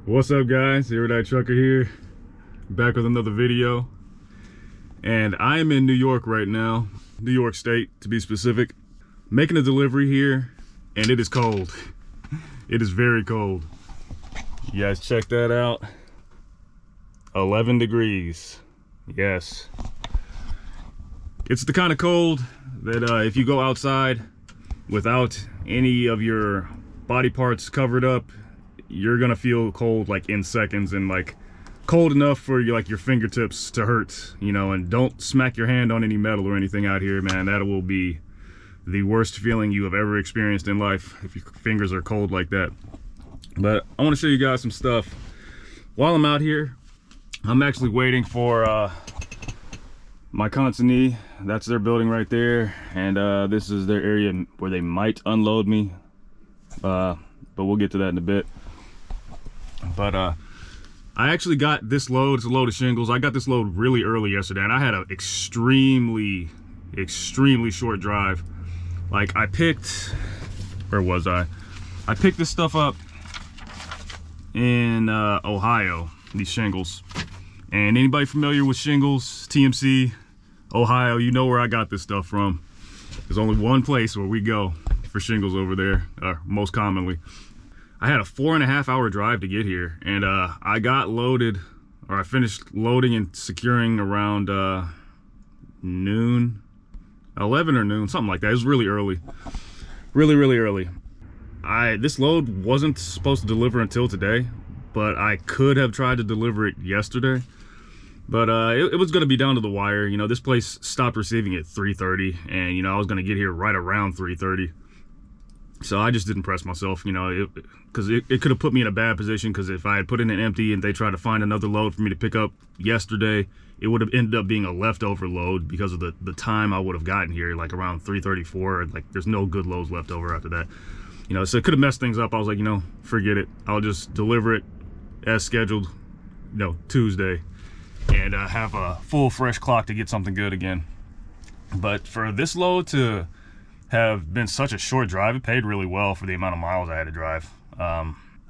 What's up, guys? Erudite Trucker here, back with another video. And I am in New York right now, New York State to be specific, making a delivery here, and it is cold. It is very cold. You guys check that out. 11 degrees. Yes. It's the kind of cold that if you go outside without any of your body parts covered up, you're gonna feel cold like in seconds, and like cold enough for your fingertips to hurt, you know. And don't smack your hand on any metal or anything out here, man. That will be the worst feeling you have ever experienced in life if your fingers are cold like that. But I want to show you guys some stuff. While I'm out here, I'm actually waiting for my consignee. That's their building right there, and this is their area where they might unload me, but we'll get to that in a bit. But I actually got this load. It's a load of shingles. I got this load really early yesterday, and I had an extremely short drive. Like, I picked, where was I picked this stuff up in Ohio, these shingles. And anybody familiar with shingles, TMC, Ohio, you know where I got this stuff from. There's only one place where we go for shingles over there, most commonly. I had a 4.5 hour drive to get here, and I got loaded, or I finished loading and securing around noon, 11 or noon, something like that. It was really early, really early. This load wasn't supposed to deliver until today, but I could have tried to deliver it yesterday. But it was going to be down to the wire. You know, this place stopped receiving at 3:30, and you know, I was going to get here right around 3:30. So I just didn't press myself, you know, because it could have put me in a bad position, because if I had put in an empty and they tried to find another load for me to pick up yesterday, it would have ended up being a leftover load because of the time I would have gotten here, like around 3:34. Like, there's no good loads left over after that. You know, so it could have messed things up. I was like, you know, forget it. I'll just deliver it as scheduled, you know, Tuesday, and have a full fresh clock to get something good again. But for this load to have been such a short drive, it paid really well for the amount of miles I had to drive. I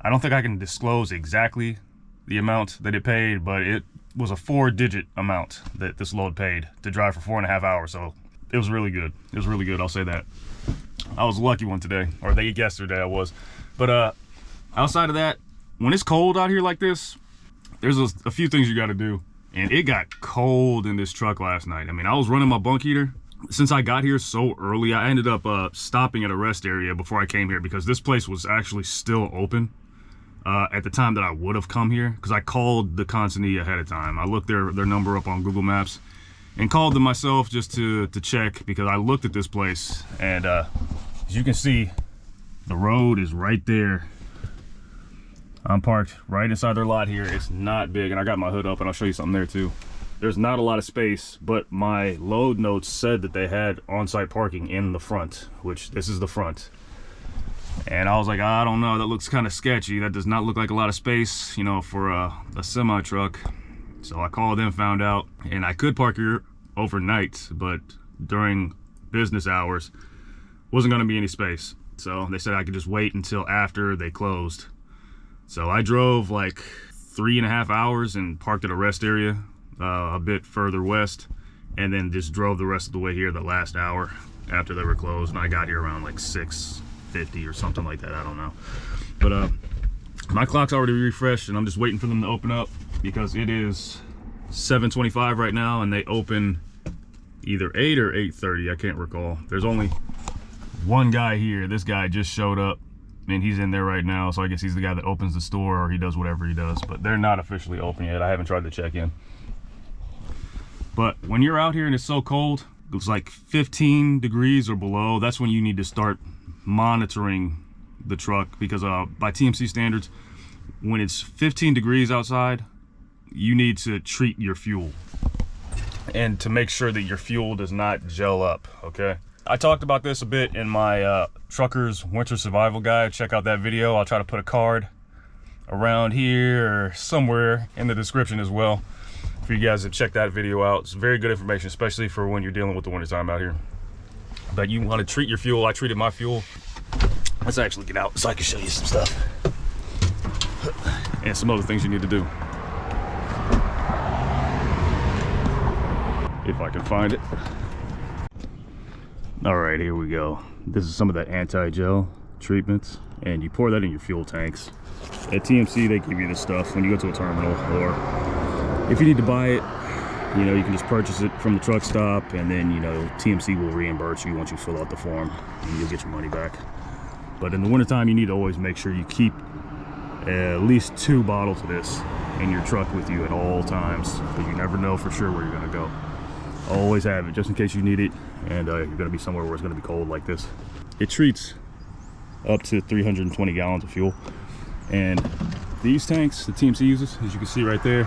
don't think I can disclose exactly the amount that it paid, but it was a 4-digit amount that this load paid to drive for 4.5 hours. So it was really good. It was really good, I'll say that. I was a lucky one today, or yesterday I was. But outside of that, when it's cold out here like this, there's a few things you got to do. And it got cold in this truck last night. I mean, I was running my bunk heater. Since I got here so early, I ended up stopping at a rest area before I came here, because this place was actually still open at the time that I would have come here, because I called the consignee ahead of time. I looked their number up on Google Maps and called them myself just to check, because I looked at this place, and as you can see, the road is right there. I'm parked right inside their lot here. It's not big, and I got my hood up, and I'll show you something there too. There's not a lot of space, but my load notes said that they had on-site parking in the front, which this is the front. And I was like, I don't know, that looks kind of sketchy. That does not look like a lot of space, you know, for a semi truck. So I called them, found out, and I could park here overnight, but during business hours, wasn't gonna be any space. So they said I could just wait until after they closed. So I drove like 3.5 hours and parked at a rest area a bit further west, and then just drove the rest of the way here the last hour after they were closed. And I got here around like 6:50 or something like that, I don't know. But my clock's already refreshed, and I'm just waiting for them to open up, because it is 7:25 right now, and they open either 8 or 8:30, I can't recall. There's only one guy here. This guy just showed up, and he's in there right now, so I guess he's the guy that opens the store, or he does whatever he does. But they're not officially open yet. I haven't tried to check in. But when you're out here and it's so cold, it's like 15 degrees or below, that's when you need to start monitoring the truck, because by TMC standards, when it's 15 degrees outside, you need to treat your fuel, and to make sure that your fuel does not gel up, okay? I talked about this a bit in my Trucker's Winter Survival Guide. Check out that video. I'll try to put a card around here or somewhere in the description as well for you guys to check that video out. It's very good information, especially for when you're dealing with the wintertime out here. But you want to treat your fuel. I treated my fuel. Let's actually get out so I can show you some stuff. and some other things you need to do. If I can find it. All right, here we go. This is some of that anti-gel treatments, and you pour that in your fuel tanks. At TMC, they give you this stuff when you go to a terminal, or if you need to buy it, you know, you can just purchase it from the truck stop, and then, you know, TMC will reimburse you once you fill out the form, and you'll get your money back. But in the wintertime, you need to always make sure you keep at least 2 bottles of this in your truck with you at all times, because you never know for sure where you're gonna go. Always have it, just in case you need it, and you're gonna be somewhere where it's gonna be cold like this. It treats up to 320 gallons of fuel. And these tanks the TMC uses, as you can see right there,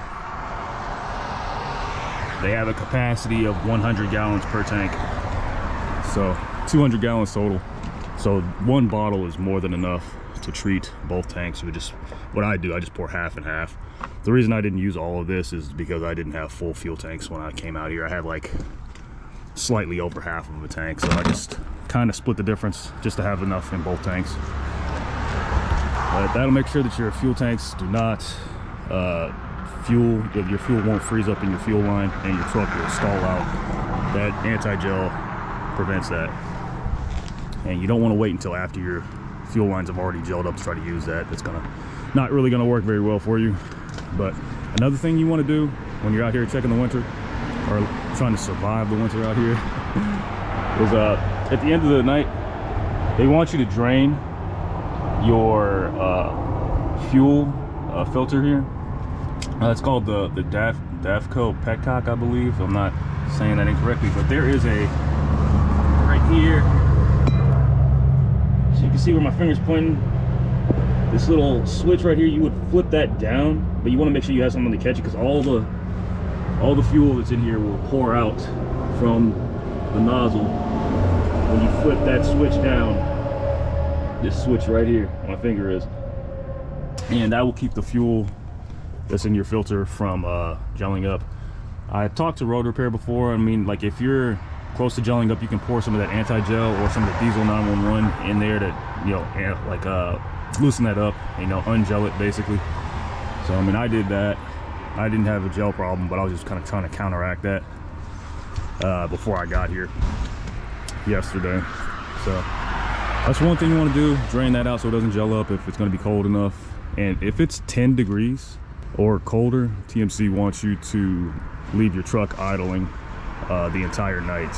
they have a capacity of 100 gallons per tank. So 200 gallons total. So 1 bottle is more than enough to treat both tanks. So just what I do, I just pour half and half. The reason I didn't use all of this is because I didn't have full fuel tanks when I came out here. I had like slightly over half of a tank, so I just kind of split the difference just to have enough in both tanks. But that'll make sure that your fuel tanks do not your fuel won't freeze up in your fuel line, and your truck will stall out. That anti-gel prevents that. And you don't want to wait until after your fuel lines have already gelled up to try to use that. That's not really gonna work very well for you. But another thing you want to do when you're out here checking the winter, or trying to survive the winter out here, is at the end of the night, they want you to drain your fuel filter here. It's called the Dafco Petcock, I believe. I'm not saying that incorrectly, but there is a right here. So you can see where my finger's pointing. This little switch right here, you would flip that down, but you want to make sure you have something to catch it, because all the fuel that's in here will pour out from the nozzle when you flip that switch down. This switch right here, my finger is, and that will keep the fuel that's in your filter from gelling up. I talked to Road Repair before. I mean, like, if you're close to gelling up, you can pour some of that anti-gel or some of the diesel 911 in there to, you know, loosen that up, you know, ungel it basically. So I mean, I did that. I didn't have a gel problem, but I was just kind of trying to counteract that before I got here yesterday. So that's one thing you want to do, drain that out so it doesn't gel up if it's going to be cold enough. And if it's 10 degrees or colder, TMC wants you to leave your truck idling the entire night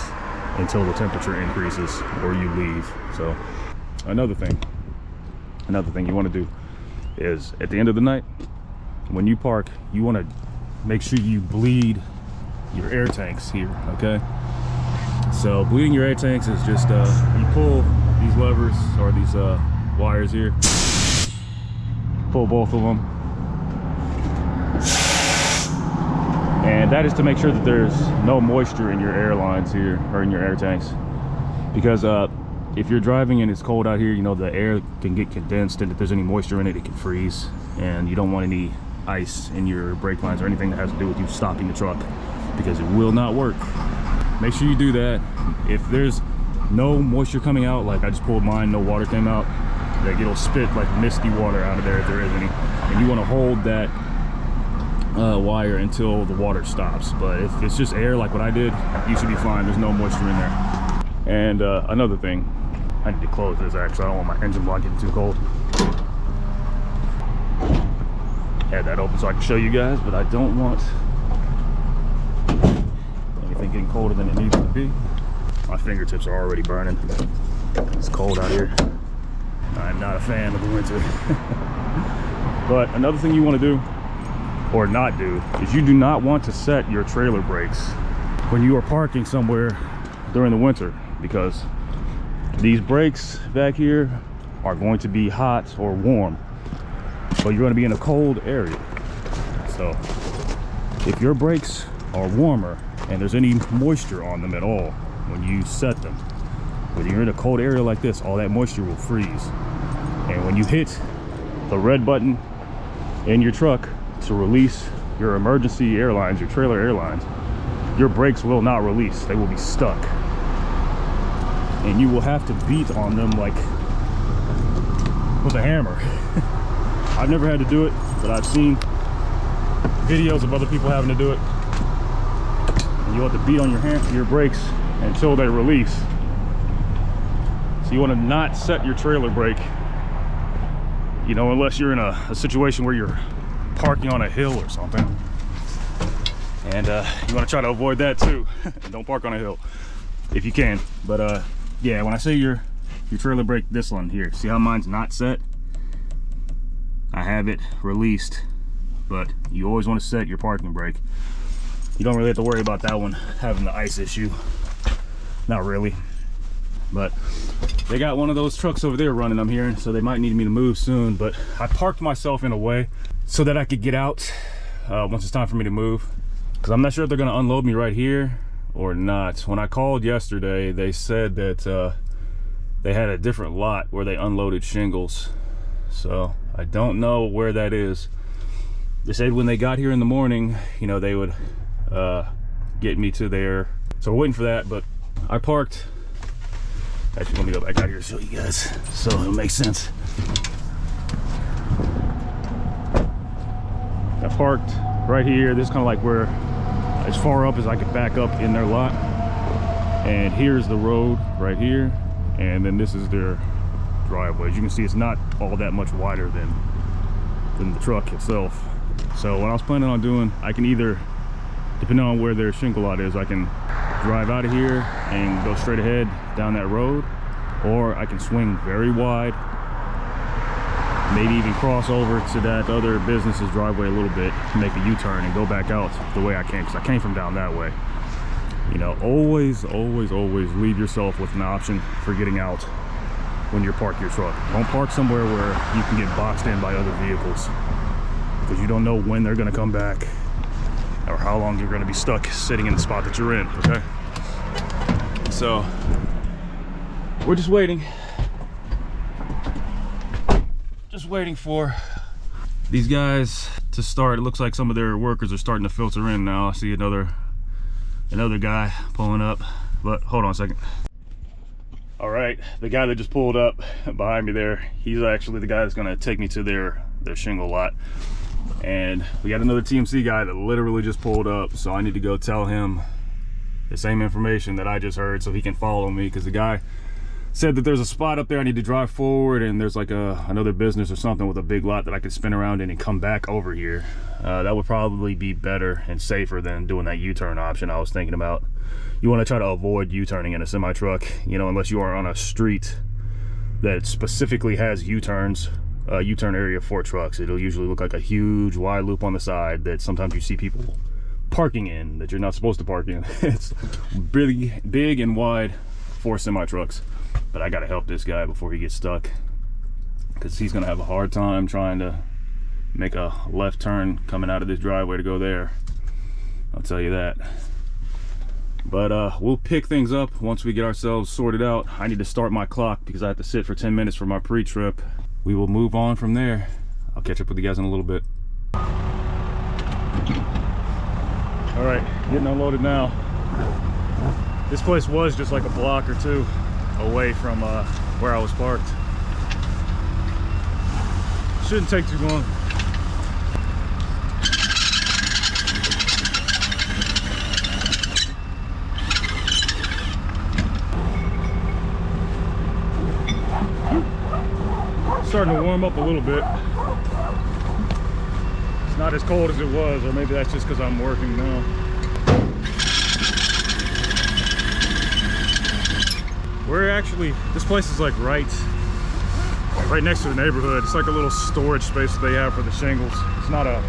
until the temperature increases or you leave. So another thing you want to do is, at the end of the night, when you park, you want to make sure you bleed your air tanks here, okay? So bleeding your air tanks is just you pull these levers, or these wires here, pull both of them, and that is to make sure that there's no moisture in your air lines here, or in your air tanks, because if you're driving and it's cold out here, you know, the air can get condensed, and if there's any moisture in it, it can freeze, and you don't want any ice in your brake lines or anything that has to do with you stopping the truck, because it will not work. Make sure you do that. If there's no moisture coming out, like I just pulled mine, no water came out, like it'll spit like misty water out of there if there is any, and you want to hold that wire until the water stops. But if it's just air like what I did, you should be fine. There's no moisture in there. And another thing, I need to close this actually. I don't want my engine block getting too cold. Had that open so I can show you guys, but I don't want anything getting colder than it needs to be. My fingertips are already burning. It's cold out here. I'm not a fan of the winter. But another thing you want to do, or not do, is you do not want to set your trailer brakes when you are parking somewhere during the winter, because these brakes back here are going to be hot or warm, but you're going to be in a cold area. So if your brakes are warmer and there's any moisture on them at all when you set them, when you're in a cold area like this, all that moisture will freeze, and when you hit the red button in your truck to release your emergency airlines, your trailer airlines, your brakes will not release. They will be stuck, and you will have to beat on them like with a hammer. I've never had to do it, but I've seen videos of other people having to do it. And you want to beat on your brakes until they release. So you want to not set your trailer brake, you know, unless you're in a situation where you're parking on a hill or something. And you want to try to avoid that too. Don't park on a hill if you can. But yeah, when I say your trailer brake, this one here, see how mine's not set? I have it released, but you always want to set your parking brake. You don't really have to worry about that one having the ice issue. Not really. But they got one of those trucks over there running, I'm hearing, so they might need me to move soon. But I parked myself in a way so that I could get out once it's time for me to move. Because I'm not sure if they're gonna unload me right here or not. When I called yesterday, they said that they had a different lot where they unloaded shingles. So I don't know where that is. They said when they got here in the morning, you know, they would get me to there. So we're waiting for that, but I parked. Actually, let me go back out here to show you guys so it'll make sense. I parked right here. This is kind of like where, as far up as I could back up in their lot. And here's the road right here. And then this is their driveway. As you can see, it's not all that much wider than the truck itself. So what I was planning on doing, I can either, depending on where their shingle lot is, I can drive out of here and go straight ahead down that road, or I can swing very wide, maybe even cross over to that other business's driveway a little bit, make a U-turn and go back out the way I came, because I came from down that way. You know, always leave yourself with an option for getting out when you park your truck. Don't park somewhere where you can get boxed in by other vehicles, because you don't know when they're going to come back or how long you're going to be stuck sitting in the spot that you're in. Okay, so we're just waiting for these guys to start. It looks like some of their workers are starting to filter in now. I see another guy pulling up, but hold on a second. All right, the guy that just pulled up behind me there, he's actually the guy that's going to take me to their shingle lot. And we got another TMC guy that literally just pulled up, so I need to go tell him the same information that I just heard so he can follow me, because the guy said that there's a spot up there I need to drive forward, and there's like another business or something with a big lot that I could spin around in and come back over here. That would probably be better and safer than doing that U-turn option I was thinking about. You want to try to avoid U-turning in a semi-truck, you know, unless you are on a street that specifically has U-turns, U-turn area for trucks. It'll usually look like a huge wide loop on the side that sometimes you see people parking in that you're not supposed to park in. It's really big and wide for semi-trucks. But I gotta help this guy before he gets stuck, because he's gonna have a hard time trying to make a left turn coming out of this driveway to go there. I'll tell you that. But we'll pick things up once we get ourselves sorted out. I need to start my clock because I have to sit for 10 minutes for my pre-trip. We will move on from there. I'll catch up with you guys in a little bit. All right, getting unloaded now. This place was just like a block or two away from where I was parked. Shouldn't take too long. Starting to warm up a little bit. It's not as cold as it was, or maybe that's just because I'm working now. We're actually, this place is like right next to the neighborhood. It's like a little storage space that they have for the shingles. It's not an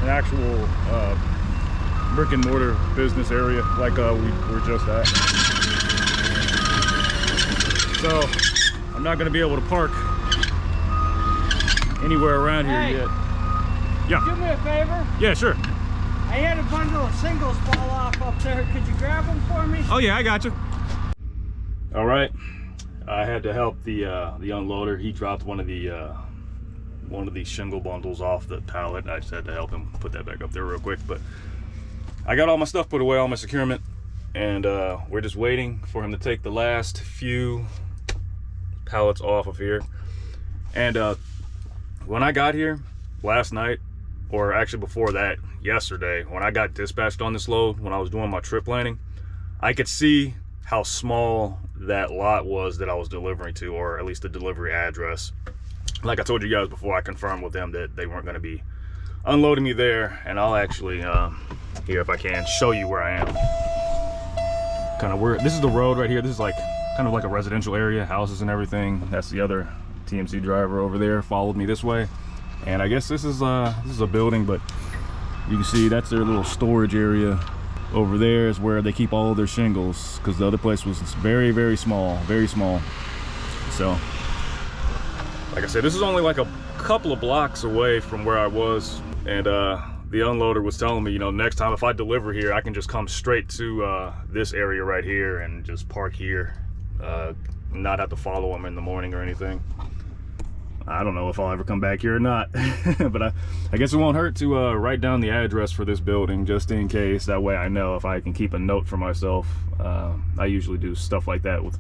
actual brick and mortar business area like we were just at. So I'm not going to be able to park anywhere around here yet. Yeah. Do me a favor? Yeah, sure. I had a bundle of singles fall off up there. Could you grab them for me? Oh yeah, I got you. All right, I had to help the unloader. He dropped one of these shingle bundles off the pallet. I just had to help him put that back up there real quick. But I got all my stuff put away, all my securement, and we're just waiting for him to take the last few pallets off of here. And when I got here, last night, or actually before that, yesterday, when I got dispatched on this load, when I was doing my trip planning, I could see how small that lot was that I was delivering to, or at least the delivery address. Like I told you guys before, I confirmed with them that they weren't going to be unloading me there, and I'll actually, here if I can, show you where I am. Kind of where, this is the road right here. This is like, kind of like a residential area, houses and everything. That's the other TMC driver over there, followed me this way. And I guess this is a building, but you can see that's their little storage area. Over there is where they keep all of their shingles, because the other place was very, very small, very small. So, like I said, this is only like a couple of blocks away from where I was, and the unloader was telling me, you know, next time if I deliver here, I can just come straight to this area right here and just park here, not have to follow them in the morning or anything. I don't know if I'll ever come back here or not, but I guess it won't hurt to write down the address for this building just in case. That way I know if I can keep a note for myself. I usually do stuff like that with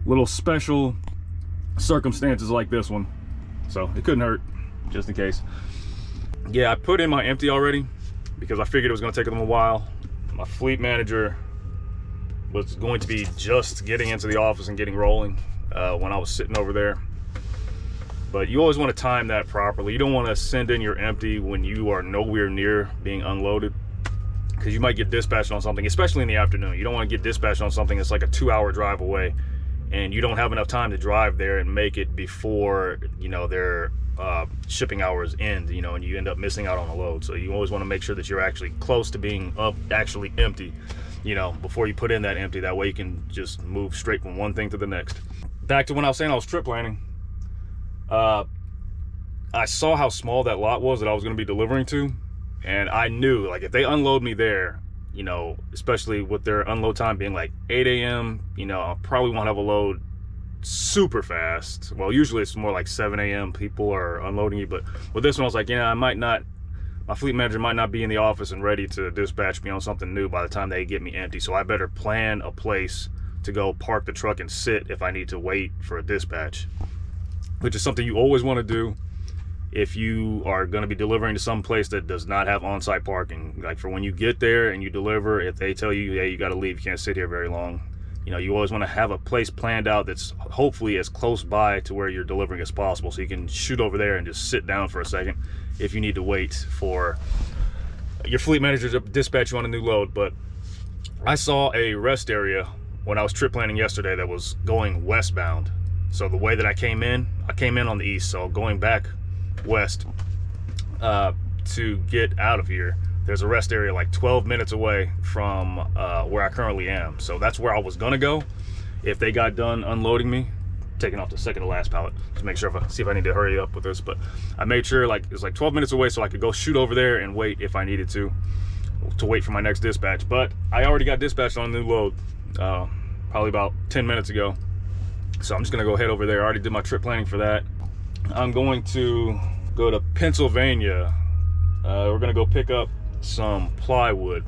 little special circumstances like this one. So it couldn't hurt, just in case. Yeah, I put in my empty already because I figured it was gonna take them a while. My fleet manager was going to be just getting into the office and getting rolling when I was sitting over there. But you always want to time that properly. You don't want to send in your empty when you are nowhere near being unloaded, because you might get dispatched on something, especially in the afternoon. You don't want to get dispatched on something that's like a 2-hour drive away, and you don't have enough time to drive there and make it before, you know, their shipping hours end, you know, and you end up missing out on a load. So you always want to make sure that you're actually close to being actually empty, you know, before you put in that empty. That way you can just move straight from one thing to the next. Back to when I was saying I was trip planning. I saw how small that lot was that I was going to be delivering to, and I knew, like, if they unload me there, you know, especially with their unload time being like 8 a.m., you know, I probably won't have a load super fast. Well, usually it's more like 7 a.m. people are unloading you, but with this one I was like, yeah, I might not, my fleet manager might not be in the office and ready to dispatch me on something new by the time they get me empty, so I better plan a place to go park the truck and sit if I need to wait for a dispatch, which is something you always want to do if you are going to be delivering to some place that does not have on-site parking. Like, for when you get there and you deliver, if they tell you, hey, you got to leave, you can't sit here very long, you know, you always want to have a place planned out that's hopefully as close by to where you're delivering as possible, so you can shoot over there and just sit down for a second if you need to wait for your fleet manager to dispatch you on a new load. But I saw a rest area when I was trip planning yesterday that was going westbound. So the way that I came in on the east, so going back west to get out of here, there's a rest area like 12 minutes away from where I currently am. So that's where I was gonna go if they got done unloading me, taking off the second to last pallet to make sure, see if I need to hurry up with this. But I made sure, like, it's like 12 minutes away, so I could go shoot over there and wait if I needed to wait for my next dispatch. But I already got dispatched on a new load probably about 10 minutes ago. So I'm just gonna go head over there. I already did my trip planning for that. I'm going to go to Pennsylvania. We're gonna go pick up some plywood,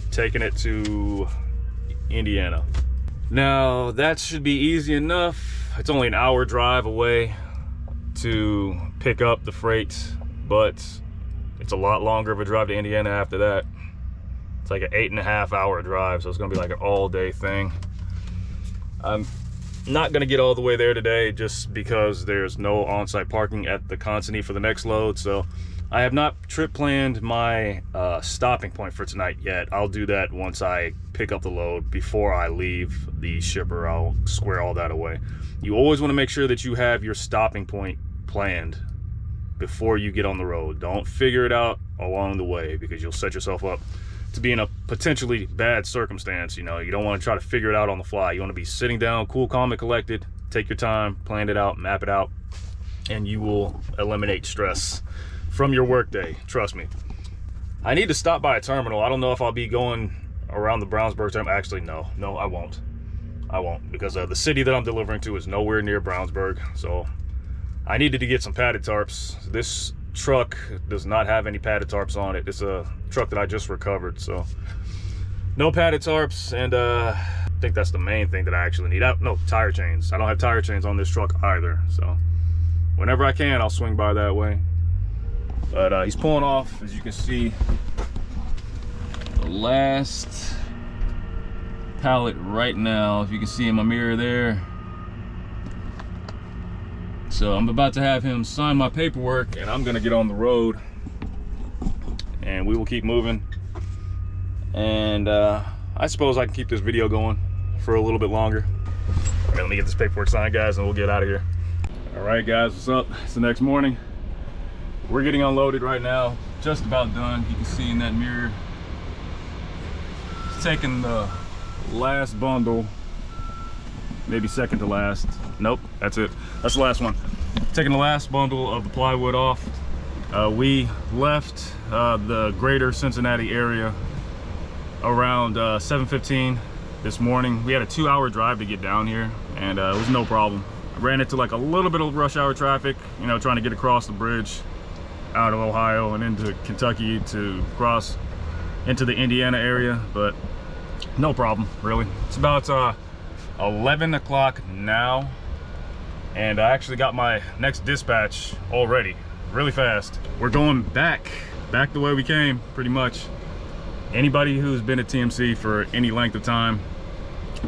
taking it to Indiana. Now that should be easy enough. It's only an hour drive away to pick up the freight, but it's a lot longer of a drive to Indiana after that. It's like an 8.5 hour drive, so it's gonna be like an all-day thing. I'm not gonna get all the way there today just because there's no on-site parking at the consignee for the next load. So I have not trip planned my stopping point for tonight yet. I'll do that once I pick up the load. Before I leave the shipper, I'll square all that away. You always want to make sure that you have your stopping point planned before you get on the road. Don't figure it out along the way, because you'll set yourself up to be in a potentially bad circumstance. You know, you don't want to try to figure it out on the fly. You want to be sitting down, cool, calm, and collected. Take your time, plan it out, map it out, and you will eliminate stress from your workday. Trust me. I need to stop by a terminal. I don't know if I'll be going around the Brownsburg terminal. Actually, no, I won't. Because the city that I'm delivering to is nowhere near Brownsburg. So I needed to get some padded tarps. This truck does not have any padded tarps on it. It's a truck that I just recovered, so no padded tarps. And I think that's the main thing that I actually need. No tire chains. I don't have tire chains on this truck either, so whenever I can, I'll swing by that way. But he's pulling off, as you can see, the last pallet right now. If you can see in my mirror there. So I'm about to have him sign my paperwork, and I'm gonna get on the road, and we will keep moving. And I suppose I can keep this video going for a little bit longer. All right, let me get this paperwork signed, guys, and we'll get out of here. All right, guys, what's up? It's the next morning. We're getting unloaded right now, just about done. You can see in that mirror. It's taking the last bundle, maybe second to last. Nope, that's it. That's the last one. Taking the last bundle of the plywood off. We left the greater Cincinnati area around 7:15 this morning. We had a 2-hour drive to get down here, and it was no problem. I ran into like a little bit of rush hour traffic, you know, trying to get across the bridge out of Ohio and into Kentucky to cross into the Indiana area, but no problem, really. It's about 11 o'clock now, and I actually got my next dispatch already, really fast. We're going back the way we came, pretty much. Anybody who's been at TMC for any length of time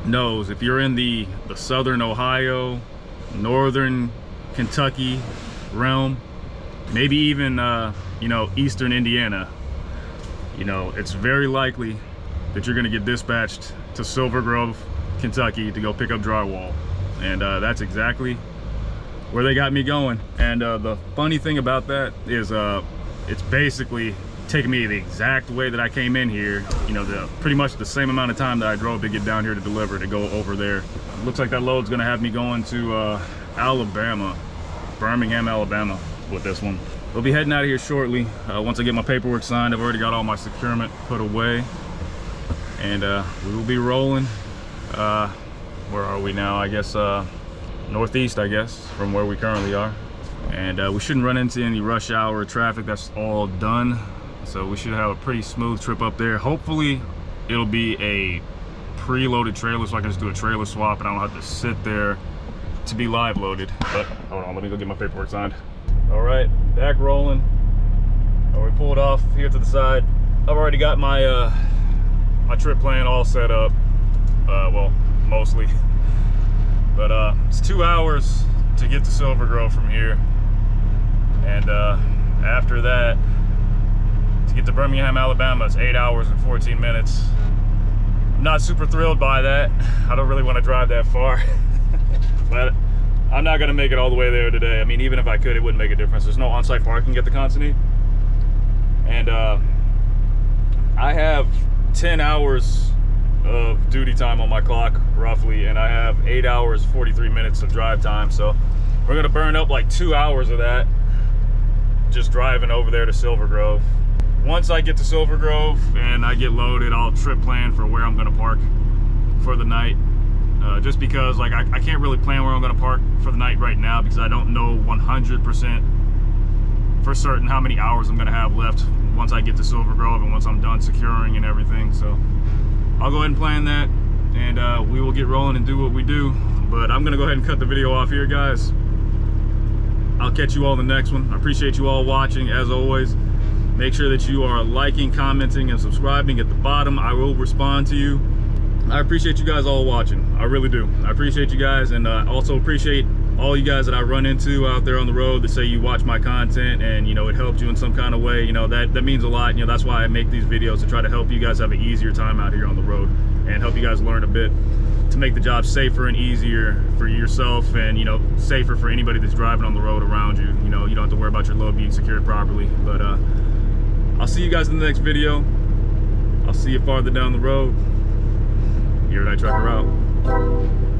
knows if you're in the southern Ohio, northern Kentucky realm, maybe even you know, eastern Indiana, you know, it's very likely that you're going to get dispatched to Silver Grove, Kentucky to go pick up drywall. And that's exactly where they got me going. And the funny thing about that is it's basically taking me the exact way that I came in here, you know, pretty much the same amount of time that I drove to get down here to deliver, to go over there. Looks like that load's gonna have me going to Alabama, Birmingham, Alabama with this one. We'll be heading out of here shortly. Once I get my paperwork signed, I've already got all my securement put away, and we will be rolling. Where are we now? I guess northeast, I guess, from where we currently are. And we shouldn't run into any rush hour traffic. That's all done. So we should have a pretty smooth trip up there. Hopefully it'll be a preloaded trailer, so I can just do a trailer swap and I don't have to sit there to be live loaded. But hold on, let me go get my paperwork signed. All right, back rolling. We pulled off here to the side. I've already got my my trip plan all set up. Well, mostly. But it's 2 hours to get to Silver Grove from here. And after that, to get to Birmingham, Alabama, it's 8 hours and 14 minutes. I'm not super thrilled by that. I don't really want to drive that far. But I'm not gonna make it all the way there today. I mean, even if I could, it wouldn't make a difference. There's no on-site parking at the Consignee. And I have 10 hours of duty time on my clock, roughly, and I have 8 hours, 43 minutes of drive time. So we're gonna burn up like 2 hours of that just driving over there to Silver Grove. Once I get to Silver Grove and I get loaded, I'll trip plan for where I'm gonna park for the night. Just because like I can't really plan where I'm gonna park for the night right now, because I don't know 100% for certain how many hours I'm gonna have left once I get to Silver Grove and once I'm done securing and everything. So I'll go ahead and plan that, and we will get rolling and do what we do. But I'm gonna go ahead and cut the video off here, guys. I'll catch you all in the next one. I appreciate you all watching, as always. Make sure that you are liking, commenting, and subscribing at the bottom. I will respond to you. I appreciate you guys all watching. I really do. I appreciate you guys, and also appreciate all you guys that I run into out there on the road that say you watch my content and, you know, it helped you in some kind of way. You know, that means a lot. You know, that's why I make these videos, to try to help you guys have an easier time out here on the road and help you guys learn a bit to make the job safer and easier for yourself, and, you know, safer for anybody that's driving on the road around you. You know, you don't have to worry about your load being secured properly. But I'll see you guys in the next video. I'll see you farther down the road. Your Night Trucker out.